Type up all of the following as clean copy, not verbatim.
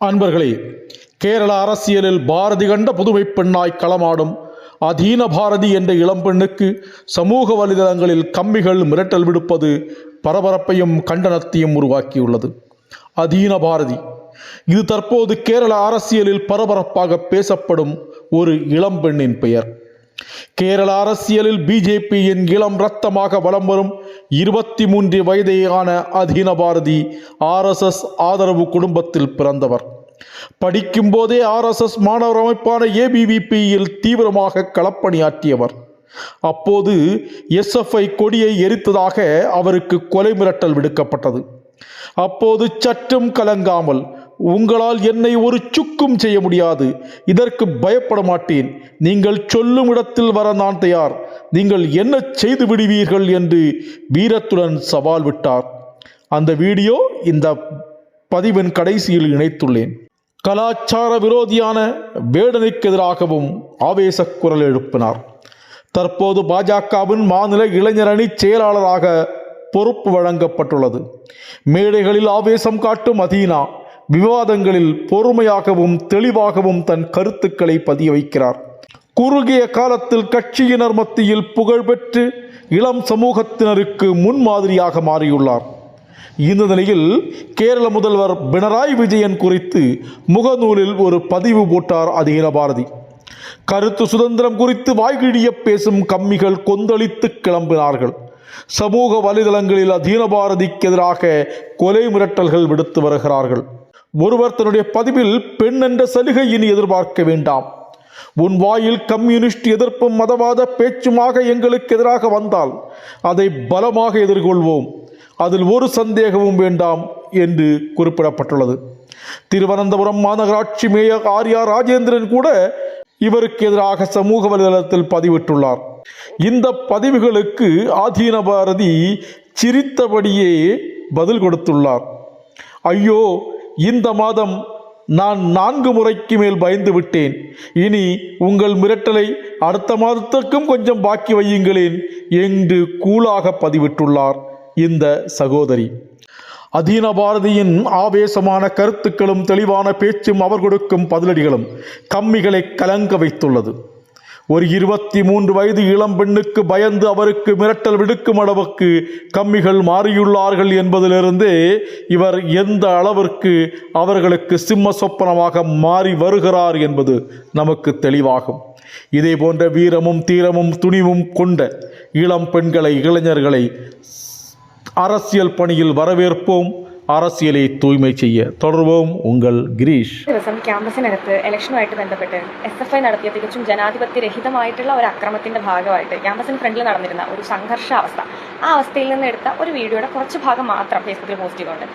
அன்பர்களே, கேரள அரசியலில் பாரதி கண்ட புதுமை பெண்ணாய் களமாடும் அதீன பாரதி என்ற இளம்பெண்ணுக்கு சமூக வலைதளங்களில் கம்மிகள் மிரட்டல் விடுப்பது பரபரப்பையும் கண்டனத்தையும் உருவாக்கியுள்ளது. அதீன பாரதி இது தற்போது கேரள அரசியலில் பரபரப்பாக பேசப்படும் ஒரு இளம்பெண்ணின் பெயர். கேரள அரசியலில் பிஜேபியின் இளம் ரத்தமாக வலம் வரும் 23 வயதேயான அதீன பாரதி RSS ஆதரவு குடும்பத்தில் பிறந்தவர். படிக்கும் போதே RSS மாணவர் அமைப்பான ABVPயில் தீவிரமாக களப்பணியாற்றியவர். அப்போது SFI கொடியை எரித்ததாக அவருக்கு கொலை மிரட்டல் விடுக்கப்பட்டது. அப்போது சற்றும் கலங்காமல், உங்களால் என்னை ஒரு சுக்கும் செய்ய முடியாது, இதற்கு பயப்பட மாட்டேன், நீங்கள் சொல்லும் இடத்தில் வர நான் தயார், நீங்கள் என்ன செய்து விடுவீர்கள் என்று வீரத்துடன் சவால் விட்டார். அந்த வீடியோ இந்த பதிவின் கடைசியில் இணைத்துள்ளேன். கலாச்சார விரோதியான வேடனுக்கு எதிராகவும் ஆவேச குரல் எழுப்பினார். தற்போது பாஜகவின் மாநில இளைஞரணி செயலாளராக பொறுப்பு வழங்கப்பட்டுள்ளது. மேடைகளில் ஆவேசம் காட்டும் அதீனா விவாதங்களில் பொறுமையாகவும் தெளிவாகவும் தன் கருத்துக்களை பதிய வைக்கிறார். குறுகிய காலத்தில் கட்சியினர் மத்தியில் புகழ்பெற்று இளம் சமூகத்தினருக்கு முன்மாதிரியாக மாறியுள்ளார். இந்த நிலையில் கேரள முதல்வர் பினராயி விஜயன் குறித்து முகநூலில் ஒரு பதிவு போட்டார் அதீன பாரதி. கருத்து சுதந்திரம் குறித்து வாய்கிழிய பேசும் கம்மிகள் கொந்தளித்து கிளம்பினார்கள். சமூக வலைதளங்களில் அதீன பாரதிக்கு எதிராக கொலை மிரட்டல்கள் விடுத்து வருகிறார்கள். ஒருவர் தன்னுடைய பதிவில், பெண் என்ற சலுகை இனி எதிர்பார்க்க வேண்டாம், உன் வாயில் கம்யூனிஸ்ட் எதிர்ப்பும் மதவாத பேச்சுமாக எங்களுக்கு எதிராக வந்தால் அதை பலமாக எதிர்கொள்வோம், அதில் ஒரு சந்தேகமும் வேண்டாம் என்று குறிப்பிடப்பட்டுள்ளது. திருவனந்தபுரம் மாநகராட்சி மேயர் ஆர்யா ராஜேந்திரன் கூட இவருக்கு எதிராக சமூக வலைதளத்தில் பதிவிட்டுள்ளார். இந்த பதிவுகளுக்கு அதீன பாரதி சிரித்தபடியே பதில் கொடுத்துள்ளார். ஐயோ, இந்த மாதம் நான் 4 முறைக்கு மேல் பயந்து விட்டேன், இனி உங்கள் மிரட்டலை அடுத்த மாதத்திற்கும் கொஞ்சம் பாக்கி வையுங்களேன் என்று கூலாக பதிவிட்டுள்ளார் இந்த சகோதரி. அதீன பாரதியின் ஆவேசமான கருத்துக்களும் தெளிவான பேச்சும் அவர் கொடுக்கும் பதிலடிகளும் கம்மிகளை கலங்க வைத்துள்ளது. ஒரு 23 வயது இளம் பெண்ணுக்கு பயந்து அவருக்கு மிரட்டல் விடுக்கும் அளவுக்கு கம்மிகள் மாறியுள்ளார்கள் என்பதிலிருந்தே இவர் எந்த அளவிற்கு அவர்களுக்கு சிம்ம சொப்பனமாக மாறி வருகிறார் என்பது நமக்கு தெளிவாகும். இதே போன்ற வீரமும் தீரமும் துணிவும் கொண்ட இளம் பெண்களை, இளைஞர்களை அரசியல் பணியில் வரவேற்போம். அரசியலை തൂய்மை ചെയ്യ തുടർവും ഉങ്ങൾ ഗിരീഷ്. ദിവസം ക്യാമ്പസിനകത്ത് ഇലക്ഷനുമായിട്ട് ബന്ധപ്പെട്ട് SFI നടത്തിയ തികച്ചും ജനാധിപത്യരഹിതമായിട്ടുള്ള ഒരു അക്രമത്തിന്റെ ഭാഗമായിട്ട് ക്യാമ്പസിന് ഫ്രണ്ടിൽ നടന്നിരുന്ന ഒരു സംഘർഷാവസ്ഥ, ആ അവസ്ഥയിൽ നിന്ന് എടുത്ത ഒരു വീഡിയോയുടെ കുറച്ച് ഭാഗം മാത്രം ഫേസ്ബുക്കിൽ പോസ്റ്റ് ചെയ്തുകൊണ്ട്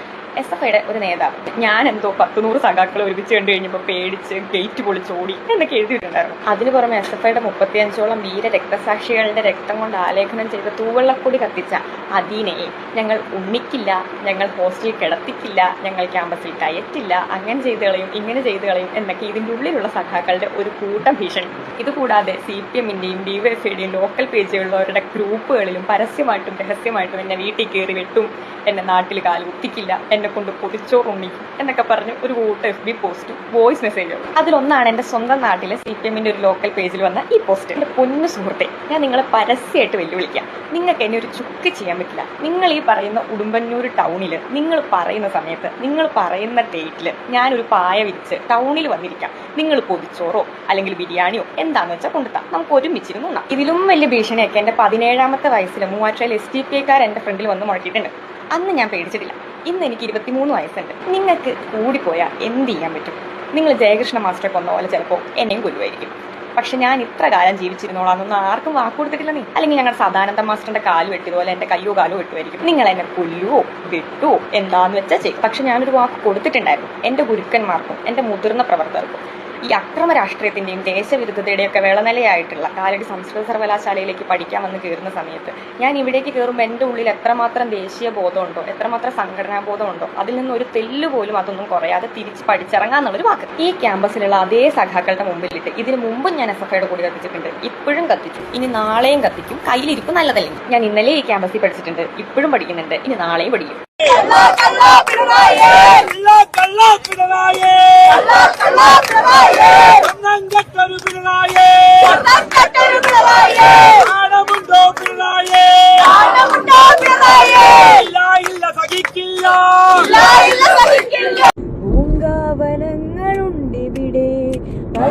SFIയുടെ ഒരു നേതാവ്, ഞാൻ എന്തോ 10-100 സഖാക്കളെ ഒരുമിച്ച് കണ്ടു കഴിഞ്ഞപ്പോൾ പേടിച്ച് ഗേറ്റ് പൊളിച്ചോടി എന്നൊക്കെ എഴുതിയിട്ടുണ്ടായിരുന്നു. അതിന് പുറമെ SFIയുടെ 35ഓളം വീര രക്തസാക്ഷികളുടെ രക്തം കൊണ്ട് ആലേഖനം ചെയ്ത തൂവെള്ളക്കൊടി കത്തിച്ച അദീനയെ ഞങ്ങൾ ഉണ്ണിക്കില്ല, ഞങ്ങൾ ഹോസ്റ്റലിൽ കിടത്തിക്കില്ല, ഞങ്ങൾ ക്യാമ്പസിൽ കയറ്റില്ല, അങ്ങനെ ചെയ്ത് കളയും, ഇങ്ങനെ ചെയ്ത് കളയും എന്നൊക്കെ ഇതിൻ്റെ ഉള്ളിലുള്ള സഖാക്കളുടെ ഒരു കൂട്ടം ഭീഷണി. ഇതുകൂടാതെ CPMന്റെയും DYFIയുടെയും ലോക്കൽ പേജുകളിലുള്ളവരുടെ ഗ്രൂപ്പുകളിലും പരസ്യമായിട്ടും രഹസ്യമായിട്ടും എന്നെ വീട്ടിൽ കയറി വെട്ടും, എന്നെ നാട്ടിൽ കാല് കുത്തിക്കില്ല, എന്നെ കൊണ്ട് പൊതിച്ചോറുണ്ണിക്കും എന്നൊക്കെ പറഞ്ഞ് ഒരു കൂട്ടം FB പോസ്റ്റും വോയിസ് മെസ്സേജും. അതിലൊന്നാണ് എൻ്റെ സ്വന്തം നാട്ടിലെ CPMന്റെ ഒരു ലോക്കൽ പേജിൽ വന്ന ഈ പോസ്റ്റ്. എൻ്റെ പൊന്നു സുഹൃത്തെ, ഞാൻ നിങ്ങളെ പരസ്യമായിട്ട് വെല്ലുവിളിക്കാം. നിങ്ങൾക്ക് എന്നെ ഒരു ചുക്ക് ചെയ്യാൻ പറ്റില്ല. നിങ്ങൾ ഈ പറയുന്ന ഉടുമ്പന്നൂർ ടൗണിൽ നിങ്ങൾ പറയുന്ന സമയത്ത്, നിങ്ങൾ പറയുന്ന ഡേറ്റിൽ ഞാനൊരു പായ വിരിച്ച് ടൗണിൽ വന്നിരിക്കാം. നിങ്ങൾ പൊതിച്ചോറോ അല്ലെങ്കിൽ ബിരിയാണിയോ എന്താണെന്ന് വെച്ചാൽ കൊണ്ടുത്താം, നമുക്ക് ഒരുമിച്ചിരുന്ന് ഉണ്ണാം. ഇതിലും വലിയ ഭീഷണിയൊക്കെ എൻ്റെ 17ാമത്തെ വയസ്സിൽ മൂവാറ്റുപുഴയിൽ SDPIക്കാർ എൻ്റെ ഫ്രണ്ടിൽ വന്ന് മുഴക്കിയിട്ടുണ്ട്. അന്ന് ഞാൻ പേടിച്ചിട്ടില്ല. ഇന്ന് എനിക്ക് 23 വയസ്സുണ്ട്. നിങ്ങൾക്ക് കൂടിപ്പോയാൽ എന്ത് ചെയ്യാൻ പറ്റും? നിങ്ങൾ ജയകൃഷ്ണ മാസ്റ്ററെ കൊന്ന പോലെ ചിലപ്പോൾ എന്നെയും കൊല്ലുമായിരിക്കും. പക്ഷെ ഞാൻ ഇത്ര കാലം ജീവിച്ചിരുന്നോളാന്നൊന്നും ആർക്കും വാക്ക് കൊടുത്തിട്ടില്ല നീ. അല്ലെങ്കിൽ ഞങ്ങളുടെ സദാനന്ദ മാസ്റ്ററിന്റെ കാല് വെട്ടിയതുപോലെ എൻ്റെ കയ്യോ കാലോ വെട്ടുമായിരിക്കും. നിങ്ങൾ എന്നെ കൊല്ലുവോ വെട്ടുവോ എന്താന്ന് വെച്ചാൽ ചെയ്യും. പക്ഷെ ഞാനൊരു വാക്ക് കൊടുത്തിട്ടുണ്ടായിരുന്നു എൻ്റെ ഗുരുക്കന്മാർക്കും എൻ്റെ മുതിർന്ന പ്രവർത്തകർക്കും. ഈ അക്രമ രാഷ്ട്രീയത്തിൻ്റെയും ദേശവിരുദ്ധതയുടെയൊക്കെ വിളനിലയായിട്ടുള്ള കാലടി സംസ്കൃത സർവകലാശാലയിലേക്ക് പഠിക്കാൻ വന്ന് കയറുന്ന സമയത്ത് ഞാൻ ഇവിടേക്ക് കയറുമ്പോൾ എൻ്റെ ഉള്ളിൽ എത്രമാത്രം ദേശീയ ബോധമുണ്ടോ, എത്രമാത്രം സംഘടനാ ബോധമുണ്ടോ, അതിൽ നിന്ന് ഒരു തെല്ല് പോലും അതൊന്നും കുറയാതെ തിരിച്ച് പഠിച്ചിറങ്ങാന്നുള്ളൊരു വാക്ക് ഈ ക്യാമ്പസിലുള്ള അതേ സഖാക്കളുടെ മുമ്പിലിട്ട് ഇതിന് മുമ്പും ഞാൻ SFIയുടെ കൂടി കത്തിച്ചിട്ടുണ്ട്, ഇപ്പോഴും കത്തിച്ചു, ഇനി നാളെയും കത്തിക്കും. കയ്യിലിരിക്കും നല്ലതല്ലെങ്കിൽ. ഞാൻ ഇന്നലെ ഈ ക്യാമ്പസിൽ പഠിച്ചിട്ടുണ്ട്, ഇപ്പോഴും പഠിക്കുന്നുണ്ട്, ഇനി നാളെയും പഠിക്കും.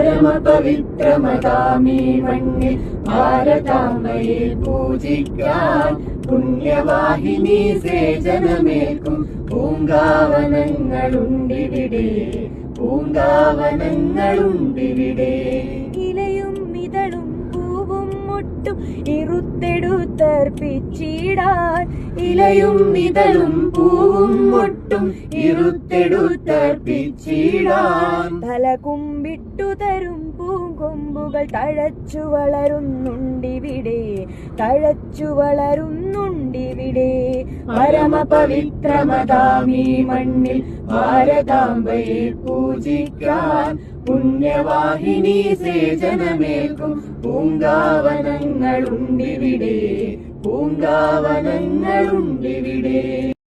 പരമപവിത്രമതാമീ മണ്ണിൽ ഭാരതാംബയെ പൂജിക്കാൻ പുണ്യവാഹിനി സേചനമേൽക്കും പൂങ്കാവനങ്ങളുണ്ടിവിടെ, പൂങ്കാവനങ്ങളുണ്ടിവിടെ. ഇലയും ഇതളും പൂവും മുട്ടും ഇറുത്തെടുത്തർപ്പിച്ചിടാൻ, ഇലയും ഇതളും പൂവും മുട്ടും ഇരുത്തെടുത്തർപ്പിച്ചിടാൻ. തല കുമ്പിട്ടു തരും പൂങ്കൊമ്പുകൾ തഴച്ചു വളരുന്നുണ്ടിവിടെ, തഴച്ചു വളരുന്നുണ്ടിവിടെ. പരമപവിത്രമതാമീ മണ്ണിൽ ഭാരതാംബയെ പൂജിക്കാൻ പുണ്യവാഹിനി സേചനമേൽക്കും പൂങ്കാവനങ്ങളുണ്ടിവിടെ, പൂങ്കാവനങ്ങളുണ്ടിവിടെ.